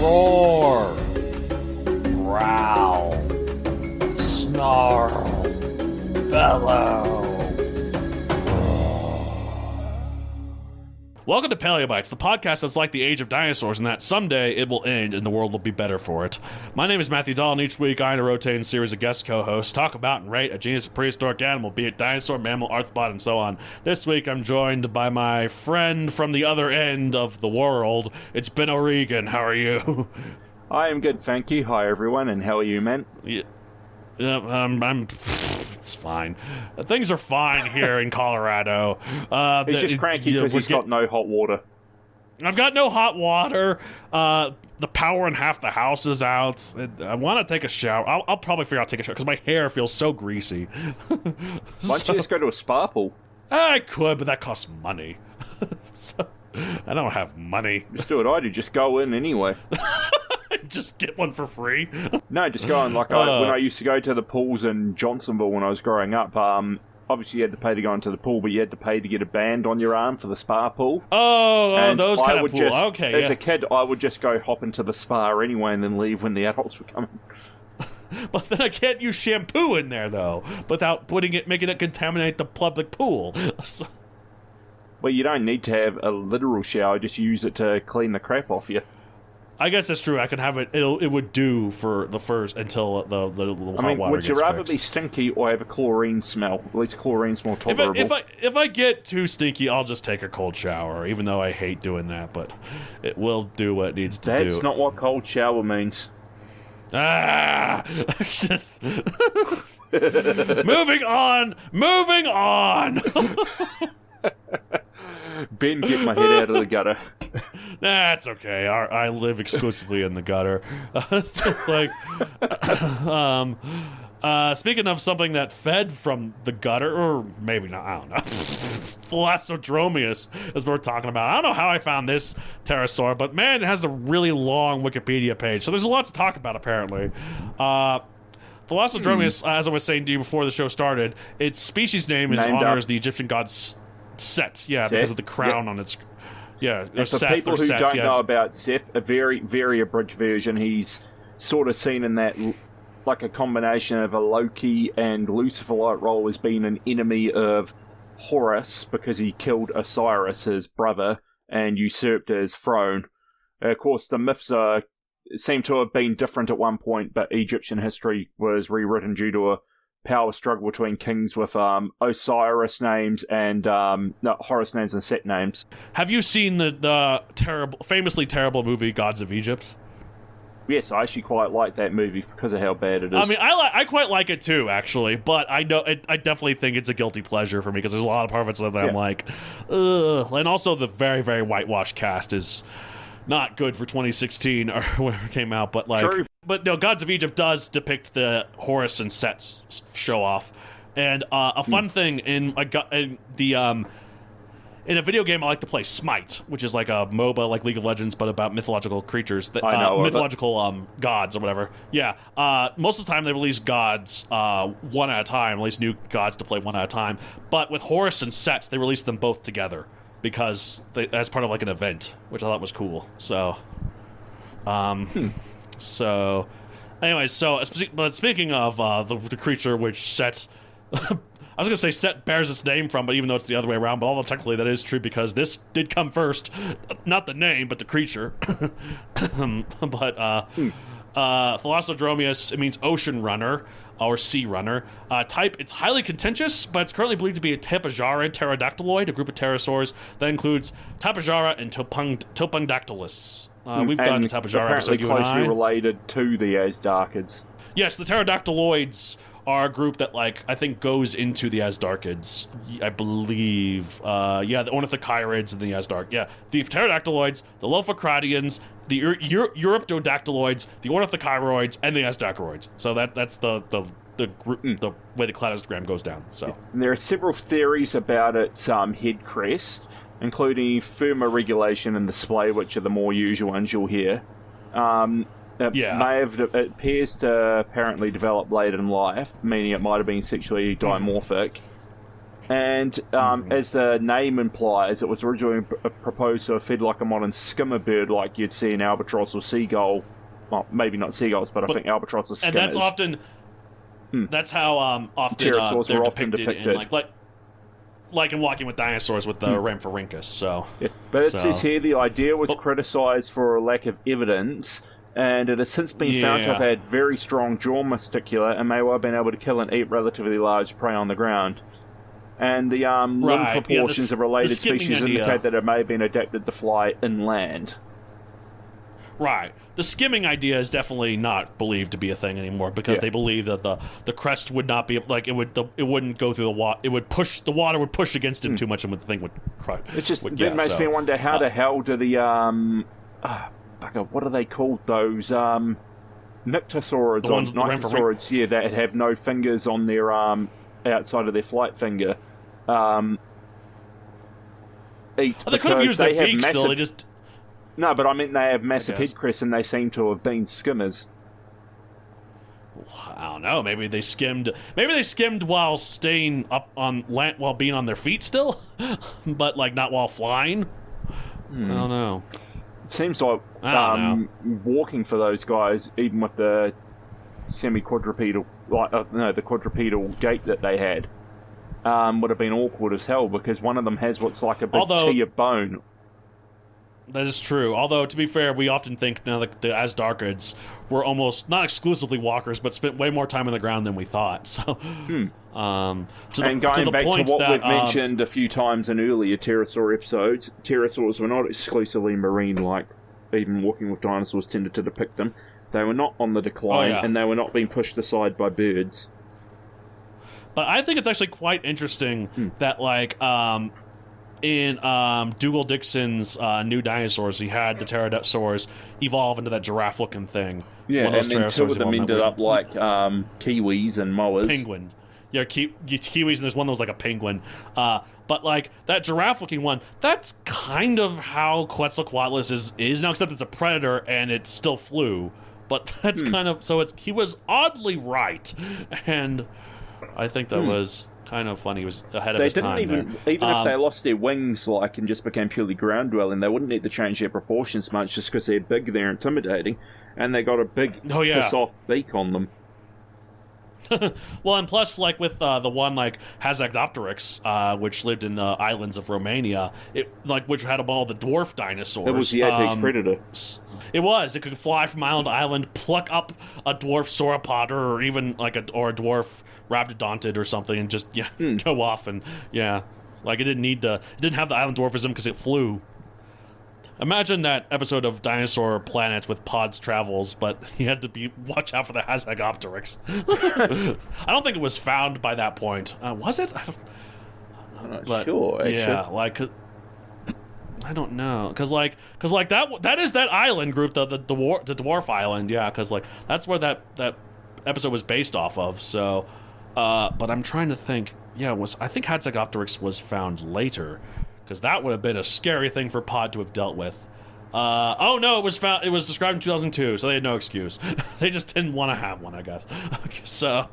Roar. Growl. Snarl. Bellow. Welcome to Paleobites, the podcast that's like the age of dinosaurs and that someday it will end and the world will be better for it. My name is Matthew Dahl, and each week I and a rotating series of guest co-hosts talk about and rate a genus of prehistoric animal, be it dinosaur, mammal, arthropod, and so on. This week I'm joined by my friend from the other end of the world. It's Ben O'Regan. How are you? I am good, thank you. Hi, everyone, and how are you, man? It's fine. Things are fine here in Colorado. He's just cranky because he's got no hot water. I've got no hot water. The power in half the house is out. I want to take a shower. I'll probably figure out to take a shower because my hair feels so greasy. Why don't you just go to a spa pool? I could, but that costs money. So, I don't have money. Just do what I do. Just go in anyway. Just get one for free? No, just go in. Like when I used to go to the pools in Johnsonville when I was growing up, obviously you had to pay to go into the pool, but you had to pay to get a band on your arm for the spa pool. Oh, those kind of pools. Okay, as a kid, I would just go hop into the spa anyway and then leave when the adults were coming. But then I can't use shampoo in there, though, without making it contaminate the public pool. So... Well, you don't need to have a literal shower, just use it to clean the crap off you. I guess that's true. I can have it. It would do for the first until the hot water would you gets rather fixed. be stinky or have a chlorine smell? At least chlorine's more tolerable. If I get too stinky, I'll just take a cold shower. Even though I hate doing that, but it will do what it needs to do. That's not what cold shower means. Ah! Moving on. Moving on. Ben, get my head out of the gutter. That's okay. I live exclusively in the gutter. Speaking of something that fed from the gutter, or maybe not, I don't know. Thalassodromeus is what we're talking about. I don't know how I found this pterosaur, but man, it has a really long Wikipedia page, so there's a lot to talk about apparently. Thalassodromeus, as I was saying to you before the show started, its species name honors the Egyptian god Set, because of the crown on its... Yeah, and for Seth people who Seth, don't know about Seth, a very, very abridged version, he's sort of seen in that, like a combination of a Loki and Lucifer-like role as being an enemy of Horus, because he killed Osiris, his brother, and usurped his throne. Of course, the myths seem to have been different at one point, but Egyptian history was rewritten due to a power struggle between kings with Osiris names and Horus names and Set names. Have you seen the famously terrible movie Gods of Egypt? Yes, I actually quite like that movie because of how bad it is. I mean, I quite like it too, actually, but I definitely think it's a guilty pleasure for me because there's a lot of parts of it that I'm like, ugh. And also the very, very whitewashed cast is not good for 2016 or whenever it came out, but like... True. But no, Gods of Egypt does depict the Horus and Set show off, and a fun thing in a video game I like to play, Smite, which is like a MOBA like League of Legends, but about mythological creatures, mythological gods or whatever. Yeah, most of the time they release gods one at a time, release new gods to play one at a time. But with Horus and Set, they release them both together because as part of like an event, which I thought was cool. So, So, anyway, but speaking of the creature which Set, I was going to say Set bears its name from, but even though it's the other way around, but although technically that is true because this did come first, not the name, but the creature. Thalassodromeus, it means ocean runner or sea runner. Type, it's highly contentious, but it's currently believed to be a tapejarid pterodactyloid, a group of pterosaurs that includes tapejarid and topungdactylus. We've done a tapejarid episode, you and I. Closely related to the Asdarchids. Yes, the pterodactyloids are a group that, like, I think goes into the Asdarchids, I believe. The ornithochirids and the Asdarch. Yeah, the pterodactyloids, the lophocratians, the Europtodactyloids, the ornithochiroids, and the Asdarchiroids. So that's the group, the way the cladostogram goes down. So and there are several theories about its head crest, including thermoregulation and display, which are the more usual ones you'll hear. It appears to apparently develop late in life, meaning it might have been sexually dimorphic. And as the name implies, it was originally proposed to have fed like a modern skimmer bird, like you'd see an albatross or seagull. Well, maybe not seagulls, but I think albatross or skimmers. And that's often... That's how often pterosaurs they're were often depicted in, like in Walking with Dinosaurs with the Rhamphorhynchus. So, yeah. But it says here the idea was criticised for a lack of evidence, and it has since been found to have had very strong jaw musculature and may well have been able to kill and eat relatively large prey on the ground. And the limb proportions of related species indicate that it may have been adapted to fly inland. Right. The skimming idea is definitely not believed to be a thing anymore because they believe that the crest would not be like it wouldn't go through the water. It would push the water would push against it too much, and the thing would crush. It just makes me wonder how the hell do the bugger, what are they called? Those nyctosaurids or nyctosaurids, that have no fingers on their outside of their flight finger. Eat they could have used their beaks still. They just. No, but I mean they have massive head crests, and they seem to have been skimmers. I don't know. Maybe they skimmed. Maybe they skimmed while staying up on land, while being on their feet still, but like not while flying. I don't know. It seems like walking for those guys, even with the semi-quadrupedal, the quadrupedal gait that they had, would have been awkward as hell because one of them has what's like a big T of bone. That is true. Although, to be fair, we often think now that the Asdarchids were almost not exclusively walkers, but spent way more time on the ground than we thought. So, and going back to what we've mentioned a few times in earlier pterosaur episodes, pterosaurs were not exclusively marine, like even Walking with Dinosaurs tended to depict them. They were not on the decline, and they were not being pushed aside by birds. But I think it's actually quite interesting that, like, in Dougal Dixon's New Dinosaurs, he had the pterosaurs evolve into that giraffe-looking thing. Yeah, and then two of them ended up like kiwis and moas. Penguin. Yeah, kiwis, and there's one that was like a penguin. But, like, that giraffe-looking one, that's kind of how Quetzalcoatlus is now, except it's a predator and it still flew. But that's kind of... So he was oddly right. And I think that was... kind of funny. He was ahead of his time. Even if they lost their wings, like, and just became purely ground dwelling, they wouldn't need to change their proportions much just because they're big, they're intimidating, and they got a big piss off beak on them. Well, and plus, like with the one like Hasagdopteryx, which lived in the islands of Romania, which had all the dwarf dinosaurs. It was the apex predator. It was. It could fly from island to island, pluck up a dwarf sauropod, or even like a dwarf rhabdodontid or something, and just go off and like it didn't have the island dwarfism because it flew. Imagine that episode of Dinosaur Planet with Pod's travels, but he had to watch out for the Hasagopteryx. I don't think it was found by that point. Was it? I'm not sure. Actually. Yeah, like I don't know, because that is that island group, the dwarf island. Yeah, because like that's where that episode was based off of. So, but I'm trying to think. Yeah, I think Hasagopteryx was found later. Because that would have been a scary thing for Pod to have dealt with. Oh no, it was found. It was described in 2002, so they had no excuse. They just didn't want to have one, I guess. So,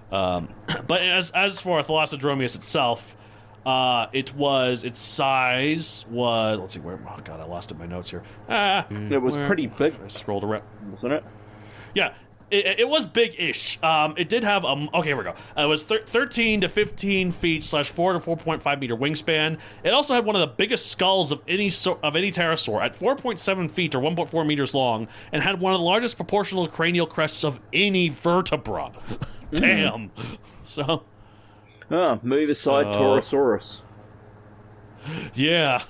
but as for Thalassodromeus itself, its size was. Let's see where. Oh god, I lost it in my notes here. It was pretty big. I scrolled around, wasn't it? Yeah. It was big-ish. It did have okay, here we go. It was 13 to 15 feet / 4 to 4.5 meter wingspan. It also had one of the biggest skulls of any pterosaur at 4.7 feet or 1.4 meters long, and had one of the largest proportional cranial crests of any vertebra. Damn. So. Move aside, Torosaurus. Yeah.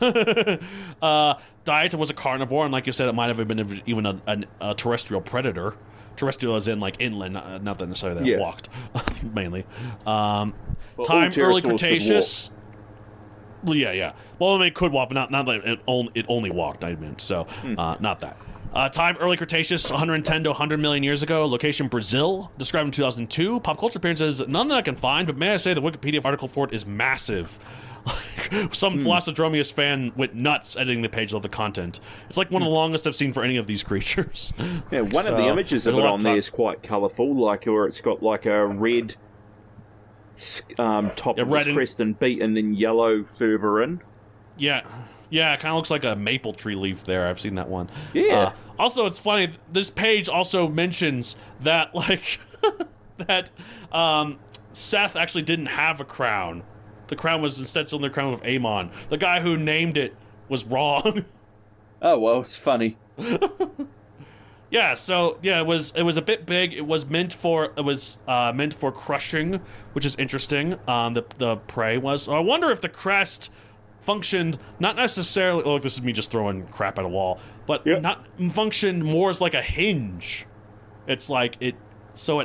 Diet was a carnivore, and like you said, it might have been even a terrestrial predator. Terrestrial as in, like, inland, not that necessarily that walked, mainly. Time, Early Cretaceous. Well, yeah. Well, I mean, it could walk, but not that it only walked, I meant, so not that. Time, Early Cretaceous, 110 to 100 million years ago. Location, Brazil, described in 2002. Pop culture appearances, none that I can find, but may I say the Wikipedia article for it is massive. Some Thalassodromeus fan went nuts editing the page of the content. It's like one of the longest I've seen for any of these creatures. Yeah, one of the images of it on there is quite colourful, like where it's got like a red top Yeah, of red his and- crest and beak, and then yellow further in. Yeah. Yeah, it kind of looks like a maple tree leaf there. I've seen that one. Yeah. Also, it's funny. This page also mentions that, like, that Seth actually didn't have a crown. The crown was instead still the crown of Amon. The guy who named it was wrong. Oh well, it's funny. Yeah, so yeah, it was a bit big. It was meant for crushing, which is interesting. The prey was. So I wonder if the crest functioned not necessarily. Oh, this is me just throwing crap at a wall, but not functioned more as like a hinge. It's like it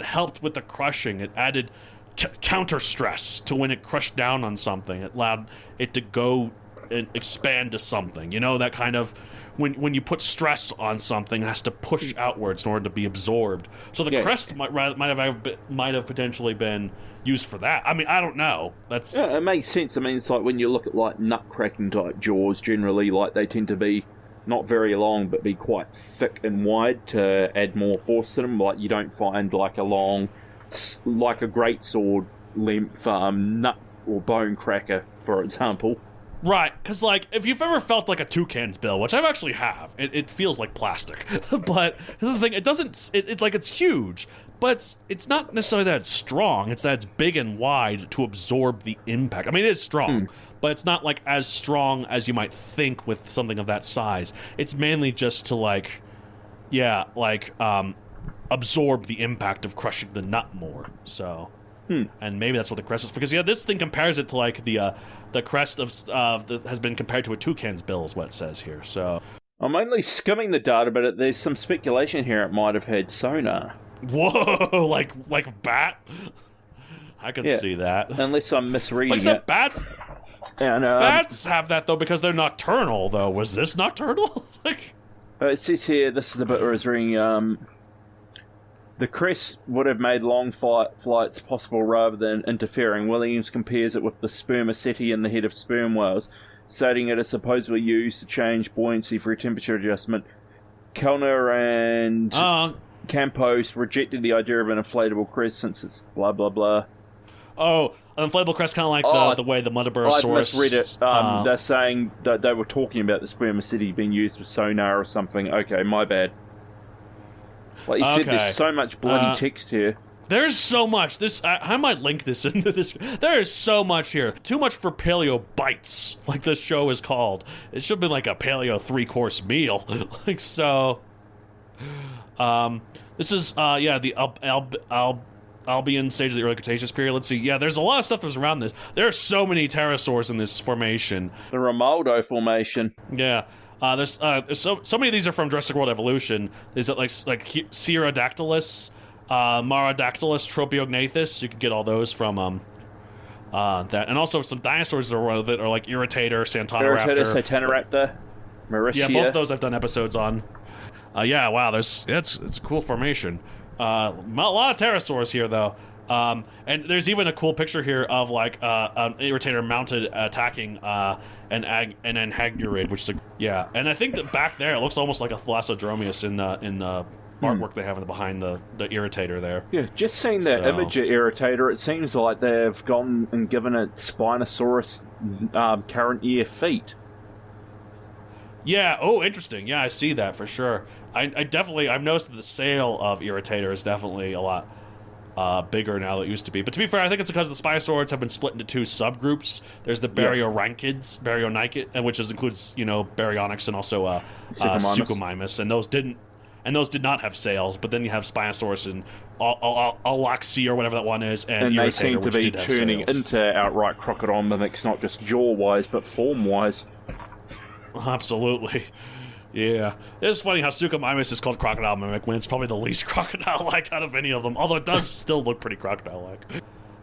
helped with the crushing. It added counter stress to when it crushed down on something. It allowed it to go and expand to something. You know, that kind of when you put stress on something, it has to push outwards in order to be absorbed. So the crest might have potentially been used for that. I mean, I don't know. It makes sense. I mean, it's like when you look at like nut-cracking type jaws, generally, like they tend to be not very long, but be quite thick and wide to add more force to them. Like you don't find like a long, like a greatsword length nut or bone cracker, for example. Right, because, like, if you've ever felt like a toucan's bill, which I actually have, it feels like plastic. But this is the thing, it doesn't, it's like, it's huge, but it's not necessarily that it's strong, it's that it's big and wide to absorb the impact. I mean, it is strong, but it's not, like, as strong as you might think with something of that size. It's mainly just to, like, absorb the impact of crushing the nut more, so... And maybe that's what the crest is, because this thing compares it to like the crest has been compared to a toucan's bill, is what it says here. So I'm only skimming the data, but there's some speculation here it might have had sonar. Whoa, like bat? I can see that. Unless I'm misreading it. Bats. And, bats have that though because they're nocturnal. Though was this nocturnal? Like it says here, this is a bit where I was reading. The crest would have made long flights possible rather than interfering. Williams compares it with the spermaceti in the head of sperm whales, stating it is supposedly used to change buoyancy for temperature adjustment. Kellner and Campos rejected the idea of an inflatable crest since it's blah blah blah. Oh, an inflatable crest, kind of like the way the Mudaburasaurus... I misread it. They're saying that they were talking about the spermaceti being used for sonar or something. Okay, my bad. Like you said, there's so much bloody text here. There's so much. I might link this into this. There is so much here. Too much for Paleo Bites, like this show is called. It should have been like a Paleo 3-course meal. Like, so... this is, the Albion stage of the Early Cretaceous period. Let's see. Yeah, there's a lot of stuff that's around this. There are so many pterosaurs in this formation. The Romaldo Formation. Yeah. There's so many of these are from Jurassic World Evolution. There's like Cerodactylus, Marodactylus, Tropiognathus. You can get all those from that, and also some dinosaurs that are like Irritator, Santanoraptor, Santanoraptor, Mauritia. Yeah, both of those I've done episodes on. Yeah, wow. It's a cool formation. A lot of pterosaurs here though. And there's even a cool picture here of like an Irritator mounted attacking an Tapejarid, which is and I think that back there it looks almost like a Thalassodromeus in the artwork they have behind the Irritator there. Yeah, just seeing that image of Irritator, it seems like they've gone and given it Spinosaurus current year feet. Yeah. Oh, interesting. Yeah, I see that for sure. I've noticed that the sale of Irritator is definitely a lot bigger now than it used to be. But to be fair, I think it's because the Spinosaurids have been split into two subgroups. There's the Baryonychids, which includes Baryonyx and also Suchomimus, and those did not have sails. But then you have Spinosaurus and Aloxia or whatever that one is, and they Irritator, seem to be turning into outright crocodile mimics, not just jaw-wise but form-wise. Absolutely. Yeah. It's funny how Suchomimus is called crocodile mimic when it's probably the least crocodile-like out of any of them, although it does still look pretty crocodile-like.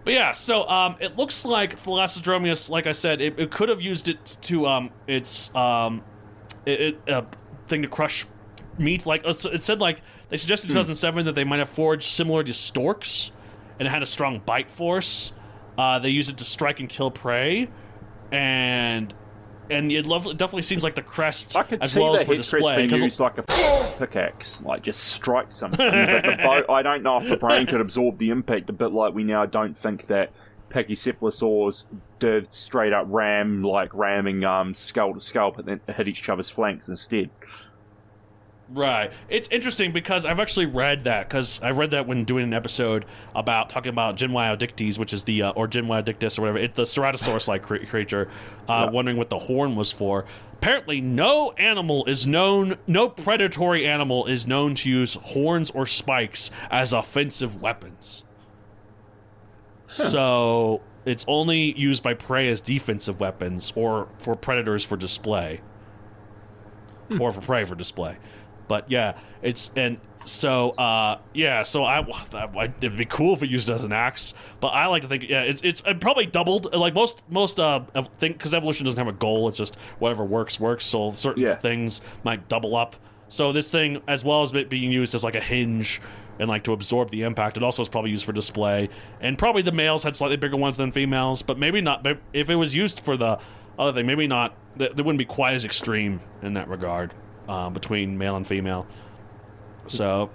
But yeah, so it looks like Thalassodromeus, like I said, it could have used it to its thing to crush meat. Like it said, like they suggested in 2007 that they might have forged similar to storks, and it had a strong bite force. They used it to strike and kill prey, and it definitely seems like the crest, I could as see well as the for head crest display. being used like a pickaxe, like just strike something. But I don't know if the brain could absorb the impact a bit like we now don't think that pachycephalosaurs did straight up ramming skull to skull, but then hit each other's flanks instead. Right. It's interesting because I've actually read that, because I read that when doing an episode talking about Genwyodictes, which is the, or Genwyodictus or whatever, the Ceratosaurus-like creature, wondering what the horn was for. Apparently, no predatory animal is known to use horns or spikes as offensive weapons. So, it's only used by prey as defensive weapons, or for predators for display. Or for prey for display. But yeah, it'd be cool if it used as an axe. But I like to think, it's probably doubled. Like most because evolution doesn't have a goal. It's just whatever works. So certain things might double up. So this thing, as well as it being used as like a hinge and like to absorb the impact, it also is probably used for display. And probably the males had slightly bigger ones than females, but maybe not. But if it was used for the other thing, maybe not. They wouldn't be quite as extreme in that regard. Between male and female. So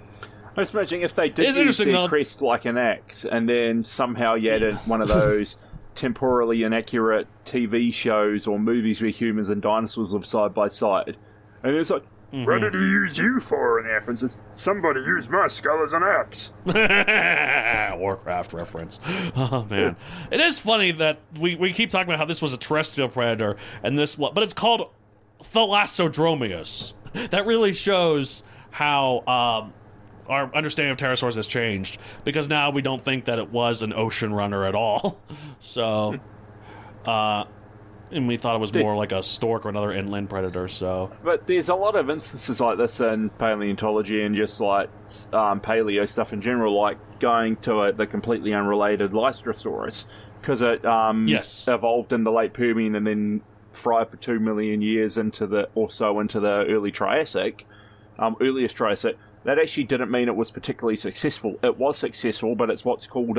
I was imagining if they did use their crest like an axe, and then somehow you added one of those temporally inaccurate TV shows or movies where humans and dinosaurs live side by side, and it's like, what did he use you for? And the answer is, somebody used my skull as an axe. Warcraft reference. Oh man, it is funny that we keep talking about how this was a terrestrial predator and but it's called Thalassodromeus. That really shows how our understanding of pterosaurs has changed, because now we don't think that it was an ocean runner at all. So, and we thought it was more like a stork or another inland predator. So, but there's a lot of instances like this in paleontology and just like paleo stuff in general, like going to the completely unrelated Lystrosaurus, because it evolved in the late Permian and then thrived for 2 million years into the early Triassic, earliest Triassic. That actually didn't mean it was particularly successful. It was successful, but it's what's called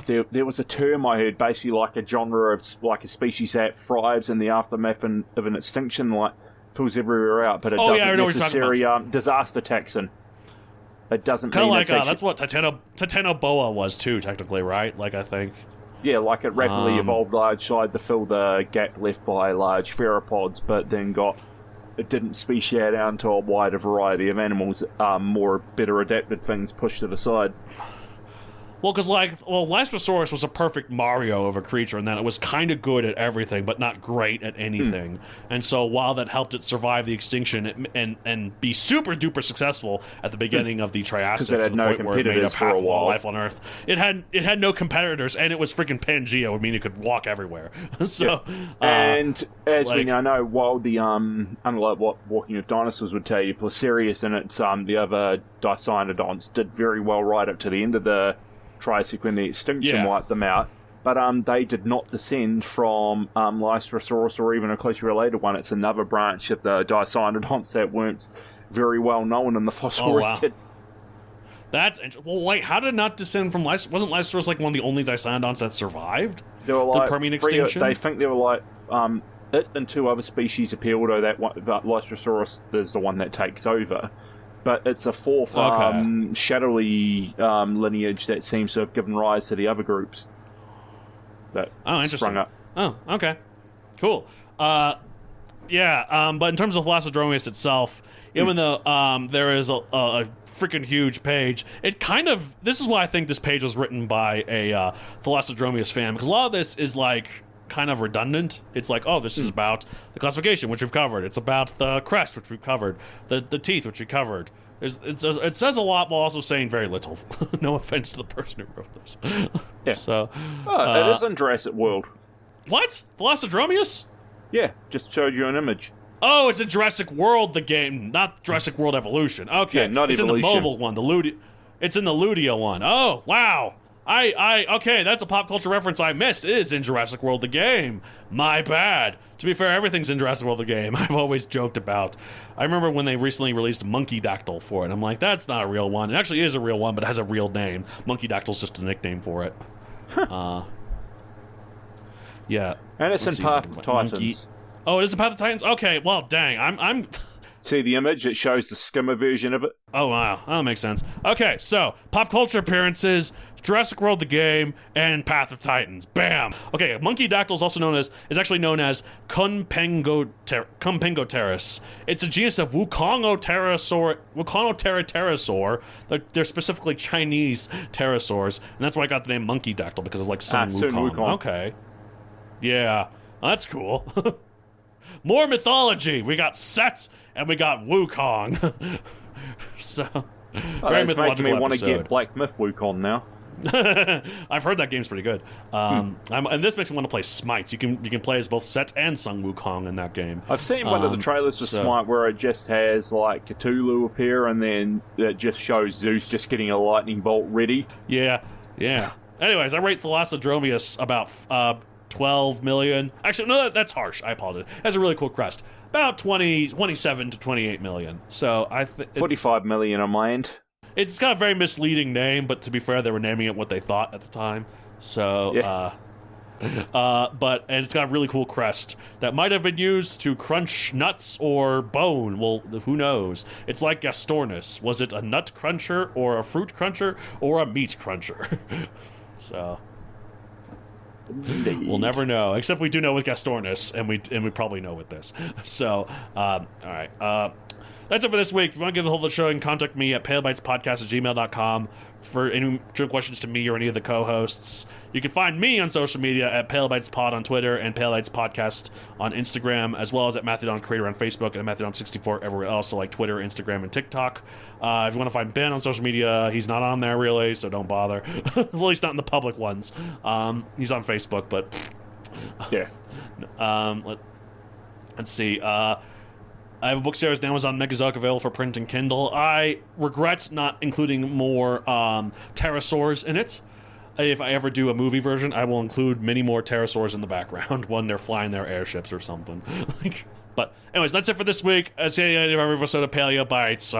there was a term I heard, basically like a genre of like a species that thrives in the aftermath of an extinction, like fills everywhere out, but it doesn't necessarily disaster taxon. It doesn't kind of mean like that's what Titanoboa was too, technically, right? Like I think. Yeah, like it rapidly evolved large side to fill the gap left by large theropods, but then it didn't speciate out into a wider variety of animals, more better adapted things pushed to the side. Well, because Lystrosaurus was a perfect Mario of a creature in that it was kind of good at everything, but not great at anything. And so while that helped it survive the extinction and be super duper successful at the beginning of the Triassic, to the point where it made up half of all life on Earth, it had no competitors, and it was freaking Pangea, would mean it could walk everywhere. So, and as we now know, while the unlike what Walking with Dinosaurs would tell you, Placerius and its the other Dicynodonts did very well right up to the end of the Triassic when the extinction wiped them out, but they did not descend from Lystrosaurus or even a closely related one. It's another branch of the Dicynodonts that weren't very well known in the fossil record. That's well. Wait, how did it not descend from Lystrosaurus? Wasn't Lystrosaurus like one of the only Dicynodonts that survived the Permian extinction? They think there were like it and two other species appear, although that one, Lystrosaurus is the one that takes over. But it's a fourth shadowy lineage that seems to have given rise to the other groups that sprung up. Oh, okay. Cool. But in terms of Thalassodromeus itself, even though there is a freaking huge page, this is why I think this page was written by a Thalassodromeus fan, because a lot of this is like kind of redundant. It's like, this is about the classification, which we've covered. It's about the crest, which we've covered. The teeth, which we covered. It says a lot while also saying very little. No offense to the person who wrote this. Yeah. So, it is in Jurassic World. What? Thalassodromeus? Yeah, just showed you an image. Oh, it's in Jurassic World, the game, not Jurassic World Evolution. Okay, yeah, not it's Evolution. In the mobile one, it's in the Ludia one. Oh, wow. Okay, that's a pop culture reference I missed. It is in Jurassic World the game. My bad. To be fair, everything's in Jurassic World the game. I've always joked about. I remember when they recently released Monkey Dactyl for it. I'm like, that's not a real one. It actually is a real one, but it has a real name. Monkey Dactyl's just a nickname for it. Yeah. And it's in Path of Titans. Oh, it is in Path of Titans? Okay, well, dang. I'm See the image? It shows the skimmer version of it. Oh, wow. That makes sense. Okay, so pop culture appearances, Jurassic World the game, and Path of Titans. Bam! Okay, monkey dactyl is actually known as Cumpengoteris. It's a genus of Wuconopterosaur. They're specifically Chinese pterosaurs, and that's why I got the name monkey dactyl, because of like Sun Wukong. Okay. Yeah, that's cool. More mythology. We got Set and we got Wukong. So, very mythological making me want to episode. get Black Myth Wukong now. I've heard that game's pretty good. And this makes me want to play Smite. You can play as both Set and Sun Wukong in that game. I've seen one of the trailers for Smite where it just has like Cthulhu appear and then it just shows Zeus just getting a lightning bolt ready. Yeah. Anyways, I rate Thalassodromeus about 12 million. Actually, no, that's harsh. I apologize. It has a really cool crest. About 27 to 28 million. So I think 45 million on my end. It's got a very misleading name, but to be fair, they were naming it what they thought at the time. So, yeah. And it's got a really cool crest that might have been used to crunch nuts or bone. Well, who knows? It's like Gastornis. Was it a nut cruncher or a fruit cruncher or a meat cruncher? So we'll never know. Except we do know with Gastornis, and we probably know with this. So, all right. That's it for this week. If you want to get a hold of the show, you can contact me at palebytespodcast@gmail.com for any true questions to me or any of the co-hosts. You can find me on social media at palebytespod on Twitter and palebytespodcast on Instagram, as well as at Matthew Creator on Facebook and Matthew64 everywhere else, so like Twitter, Instagram, and TikTok. If you want to find Ben on social media, he's not on there really, so don't bother. Well, he's not in the public ones. He's on Facebook, but yeah. Let's see. I have a book series on Amazon Megazoic available for print and Kindle. I regret not including more pterosaurs in it. If I ever do a movie version, I will include many more pterosaurs in the background when they're flying their airships or something. But anyways, that's it for this week. See you at the end of every episode of Paleo Bites.